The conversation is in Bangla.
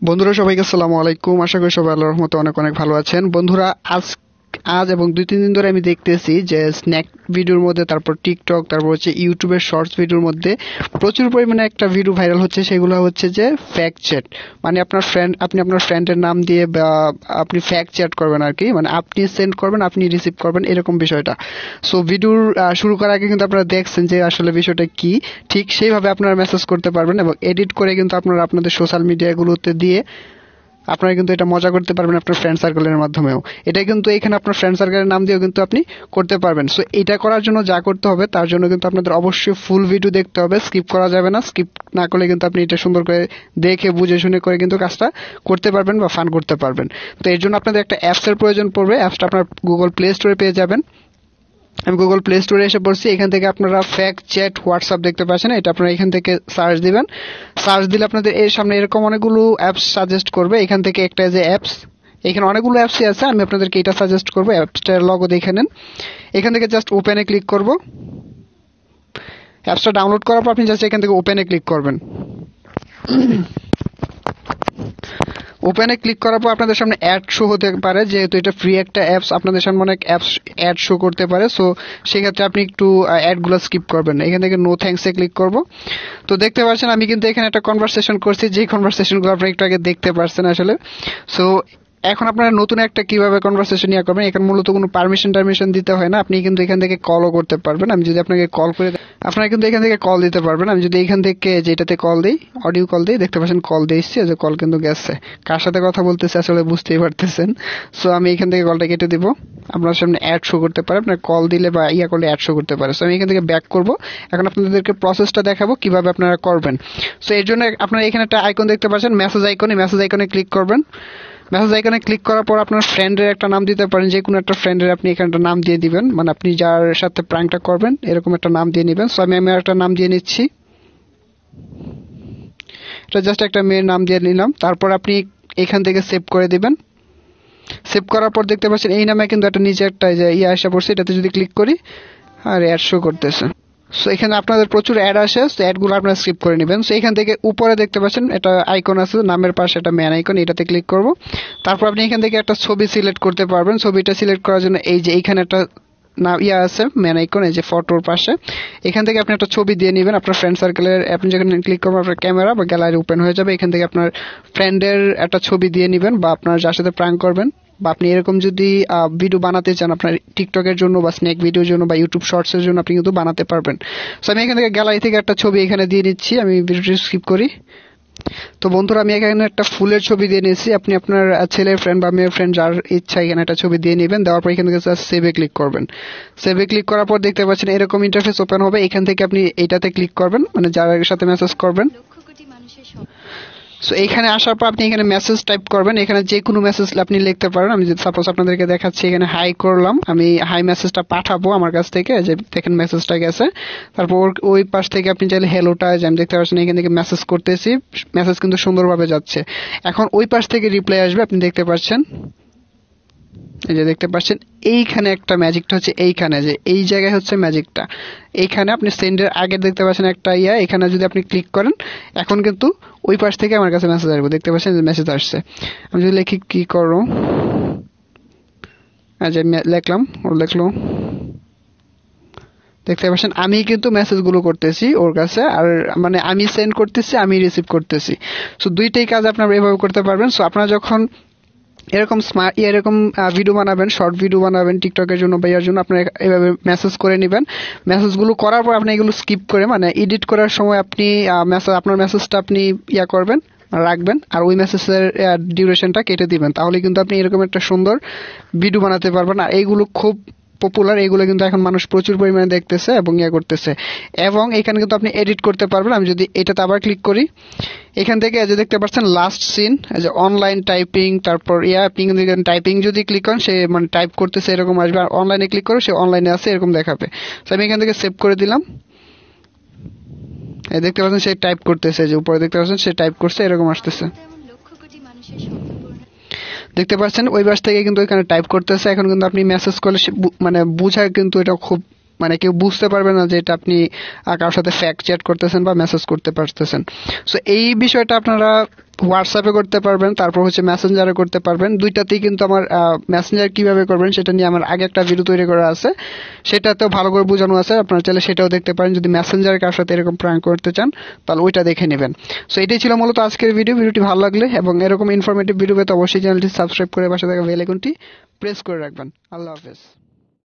বন্ধুরা সবাইকে আসসালামু আলাইকুম। আশা করি সবাই আল্লাহর রহমতে অনেক অনেক ভালো আছেন। বন্ধুরা আজ এবং 2-3 দিন ধরে আমি দেখতেছি যে স্ন্যাক ভিডিওর মধ্যে, তারপর টিকটক, তারপর হচ্ছে ইউটিউবের শর্টস ভিডিওর মধ্যে প্রচুর পরিমাণে একটা ভিডিও ভাইরাল হচ্ছে। সেগুলো হচ্ছে যে ফ্যাক্ট চ্যাট, মানে আপনি আপনার ফ্রেন্ডের নাম দিয়ে বা আপনি ফ্যাক্ট চ্যাট করবেন আর কি, মানে আপনি সেন্ড করবেন, আপনি রিসিভ করবেন, এরকম বিষয়টা। সো ভিডিওর শুরু করার আগে কিন্তু আপনারা দেখছেন যে আসলে বিষয়টা কি। ঠিক সেইভাবে আপনারা মেসেজ করতে পারবেন এবং এডিট করে কিন্তু আপনারা আপনাদের সোশ্যাল মিডিয়াগুলোতে দিয়ে আপনারা কিন্তু এটা মজা করতে পারবেন আপনার ফ্রেন্ড সার্কেলের মাধ্যমেও। এটা কিন্তু এখানে আপনার ফ্রেন্ড সার্কেলের নাম দিয়েও কিন্তু আপনি করতে পারবেন। সো এটা করার জন্য যা করতে হবে, তার জন্য কিন্তু আপনাদের অবশ্যই ফুল ভিডিও দেখতে হবে, স্কিপ করা যাবে না। স্কিপ না করলে কিন্তু আপনি এটা সুন্দর করে দেখে বুঝে শুনে করে কিন্তু কাজটা করতে পারবেন বা ফান করতে পারবেন। তো এর জন্য আপনাদের একটা অ্যাপসের প্রয়োজন পড়বে। অ্যাপসটা আপনার গুগল প্লে স্টোরে পেয়ে যাবেন। আমি গুগল প্লে স্টোরে এসে পড়ছি। এখান থেকে আপনারা ফ্যাক্ট চ্যাট হোয়াটসঅ্যাপ দেখতে পাচ্ছেন, এটা আপনারা এখান থেকে সার্চ দিবেন। সার্চ দিলে আপনাদের এর সামনে এরকম অনেকগুলো অ্যাপস সাজেস্ট করবে। এখান থেকে একটা যে অ্যাপস, এখানে অনেকগুলো অ্যাপসই আছে, আমি আপনাদেরকে এটা সাজেস্ট করবো। অ্যাপসটার লগো দেখে নেন। এখান থেকে জাস্ট ওপেনে ক্লিক করব। অ্যাপসটা ডাউনলোড করার পর আপনি জাস্ট এখান থেকে ওপেনে ক্লিক করবেন। ওপেনে ক্লিক করার পর আপনাদের সামনে অ্যাড শো হতে পারে, যেহেতু এটা ফ্রি একটা অ্যাপস, আপনাদের সামনে অনেক অ্যাপস অ্যাড শো করতে পারে। সো সেক্ষেত্রে আপনি একটু অ্যাডগুলো স্কিপ করবেন। এখান থেকে নো থ্যাঙ্কসে ক্লিক করব। তো দেখতে পাচ্ছেন আমি কিন্তু এখানে একটা কনভারসেশন করছি, যে কনভারসেশনগুলো আপনারা একটু আগে দেখতে পাচ্ছেন আসলে। সো এখন আপনারা নতুন একটা কিভাবে কনভারসেশন ইয়া করবেন, এখানে মূলত কোনো পারমিশন দিতে হয় না। আপনি কিন্তু এখান থেকে কলও করতে পারবেন। আমি যদি আপনাকে কল করে, আপনারা কিন্তু এখান থেকে কল দিতে পারবেন। আমি যদি এখান থেকে যেটাতে কল দিই, অডিও কল দিই, দেখতে পাচ্ছেন কল দিয়েছি, যে কল কিন্তু গেছে। কার সাথে কথা বলতেছে আসলে বুঝতেই পারতেছেন। সো আমি এখান থেকে কলটা কেটে দিব। আপনার সামনে অ্যাড শো করতে পারে, আপনার কল দিলে বা ইয়া করলে অ্যাড শো করতে পারে। সো আমি এখান থেকে ব্যাক করব। এখন আপনাদেরকে প্রসেসটা দেখাবো কিভাবে আপনারা করবেন। সো এর জন্য আপনারা এখানে একটা আইকন দেখতে পাচ্ছেন, মেসেজ আইকন। এই মেসেজ আইকনে ক্লিক করবেন। মেসেজ আইকনে ক্লিক করার পর আপনার ফ্রেন্ডের একটা নাম দিতে পারেন, যে কোনো একটা ফ্রেন্ডের আপনি এখানে একটা নাম দিয়ে দিবেন, মানে আপনি যার সাথে প্র্যাঙ্কটা করবেন এরকম একটা নাম দিয়ে নেবেন। সো আমি একটা নাম দিয়ে নিচ্ছি, এটা জাস্ট একটা মেয়ের নাম দিয়ে নিলাম। তারপর আপনি এখান থেকে সেভ করে দিবেন। সেভ করার পর দেখতে পাচ্ছেন এই নামে কিন্তু একটা নিচে একটা আসা পড়ছে, এটাতে যদি ক্লিক করি আর অ্যাড শো করতেছে। সো এখানে আপনাদের প্রচুর অ্যাড আসে, তো অ্যাডগুলো আপনারা স্কিপ করে নেবেন। সো এখান থেকে উপরে দেখতে পাচ্ছেন এটা আইকন আছে, নামের পাশে একটা ম্যান আইকন, এটাতে ক্লিক করব। তারপর আপনি এখান থেকে একটা ছবি সিলেক্ট করতে পারবেন। ছবিটা সিলেক্ট করার জন্য এই যে এইখানে একটা না আছে ম্যান আইকন, এই যে ফটোর পাশে, এখান থেকে আপনি একটা ছবি দিয়ে নেবেন আপনার ফ্রেন্ড সার্কেলের। আপনি যখন ক্লিক করবেন আপনার ক্যামেরা বা গ্যালারি ওপেন হয়ে যাবে। এখান থেকে আপনার ফ্রেন্ডের একটা ছবি দিয়ে নেবেন, বা আপনার যার সাথে প্র্যাঙ্ক করবেন, বা আপনি এরকম যদি ভিডিও বানাতে চান আপনার টিকটকের জন্য বা স্ন্যাক ভিডিওর জন্য বা ইউটিউব শর্টসের জন্য, আপনি কিন্তু বানাতে পারবেন। সো আমি এখান থেকে গ্যালারি থেকে একটা ছবি এখানে দিয়ে নিচ্ছি। আমি ভিডিওটি স্কিপ করি। তো বন্ধুরা আমি এখানে একটা ফুলের ছবি দিয়ে নিয়েছি। আপনি আপনার ছেলের ফ্রেন্ড বা মেয়ের ফ্রেন্ড যার ইচ্ছা এখানে একটা ছবি দিয়ে নেবেন। দেওয়ার পর এখান থেকে সেভে ক্লিক করবেন। সেভে ক্লিক করার পর দেখতে পাচ্ছেন এরকম ইন্টারফেস ওপেন হবে। এখান থেকে আপনি এইটাতে ক্লিক করবেন, মানে যার সাথে মেসেজ করবেন। সো এখানে আসার পর আপনি এখানে মেসেজ টাইপ করবেন। এখানে যে কোনো মেসেজ আপনি লিখতে পারেন। আমি যদি সাপোজ আপনাদেরকে দেখাচ্ছি, এখানে হাই করলাম, আমি হাই মেসেজটা পাঠাবো আমার কাছ থেকে, যে দেখেন মেসেজটা গেছে। তারপর ওই পাশ থেকে আপনি চাইলে হেলোটা, যে আমি দেখতে পাচ্ছেন এখান থেকে মেসেজ করতেছি, মেসেজ কিন্তু সুন্দরভাবে যাচ্ছে। এখন ওই পাশ থেকে রিপ্লাই আসবে, আপনি দেখতে পাচ্ছেন, এই যে দেখতে পাচ্ছেন এইখানে একটা ম্যাজিকটা হচ্ছে, এইখানে যে এই জায়গায় হচ্ছে ম্যাজিকটা। এইখানে আপনি সেন্ডের আগে দেখতে পাচ্ছেন একটা এখানে যদি আপনি ক্লিক করেন, এখন কিন্তু ওই পাশ থেকে আমার কাছে মেসেজ আসবে। দেখতে পাচ্ছেন যে মেসেজ আসছে। আমি যদি লিখি কি করো, যে লিখলাম, ও লিখলো, দেখতে পাচ্ছেন আমি কিন্তু মেসেজগুলো করতেছি ওর কাছে, আর মানে আমি সেন্ড করতেছি, আমি রিসিভ করতেছি। সো দুইটাই কাজ আপনারা এভাবে করতে পারবেন। সো আপনারা যখন এরকম এরকম ভিডিও বানাবেন, শর্ট ভিডিও বানাবেন টিকটকের জন্য বা ইয়ার জন্য, আপনারা এভাবে মেসেজ করে নেবেন। মেসেজগুলো করার পর আপনি এগুলো স্কিপ করে, মানে এডিট করার সময় আপনি আপনার মেসেজটা আপনি রাখবেন, আর ওই মেসেজের ডিউরেশনটা কেটে দিবেন। তাহলে কিন্তু আপনি এরকম একটা সুন্দর ভিডিও বানাতে পারবেন। আর এইগুলো খুব পপুলার, এগুলো কিন্তু এখন মানুষ প্রচুর পরিমাণে দেখতেছে এবং করতেছে। এবং এখানে কিন্তু আপনি এডিট করতে পারবেন। আমি যদি এটাতে আবার ক্লিক করি, এখান থেকে যে দেখতে পাচ্ছেন লাস্ট সিন, যে অনলাইন টাইপিং, তারপর আপনি টাইপিং যদি ক্লিক করেন সে মানে টাইপ করতেছে এরকম আসবে, আর অনলাইনে ক্লিক করে সে অনলাইনে আছে এরকম দেখাবে। তো আমি এখান থেকে সেভ করে দিলাম। দেখতে পাচ্ছেন সে টাইপ করতেছে, যে উপরে দেখতে পাচ্ছেন সে টাইপ করছে এরকম আসতেছে। দেখতে পাচ্ছেন ওই পাশ থেকে কিন্তু এখানে টাইপ করতেছে। এখন কিন্তু আপনি মেসেজ করলে মানে বুঝায় কিন্তু এটা খুব, মানে কেউ বুঝতে পারবে না যে এটা আপনি কারোর সাথে ফ্যাক্ট চ্যাট করতেছেন বা মেসেজ করতে পারতেছেন। সো এই বিষয়টা আপনারা হোয়াটসঅ্যাপে করতে পারবেন, তারপর হচ্ছে মেসেঞ্জারে করতে পারবেন। দুইটাতেই কিন্তু আমার মেসেঞ্জার কিভাবে করবেন সেটা নিয়ে আমার আগে একটা ভিডিও তৈরি করা আছে, সেটাতেও ভালো করে বোঝানো আছে, আপনারা চাইলে সেটাও দেখতে পারেন। যদি মেসেঞ্জারে কার সাথে এরকম প্র্যাঙ্ক করতে চান তাহলে ওইটা দেখে নেবেন। সো এটাই ছিল মূলত আজকের ভিডিওটি ভালো লাগলে এবং এরকম ইনফরমেটিভ ভিডিও পেতে অবশ্যই চ্যানেলটি সাবস্ক্রাইব করে পাশে থাকা বেল আইকনটি প্রেস করে রাখবেন। আল্লাহ হাফেজ।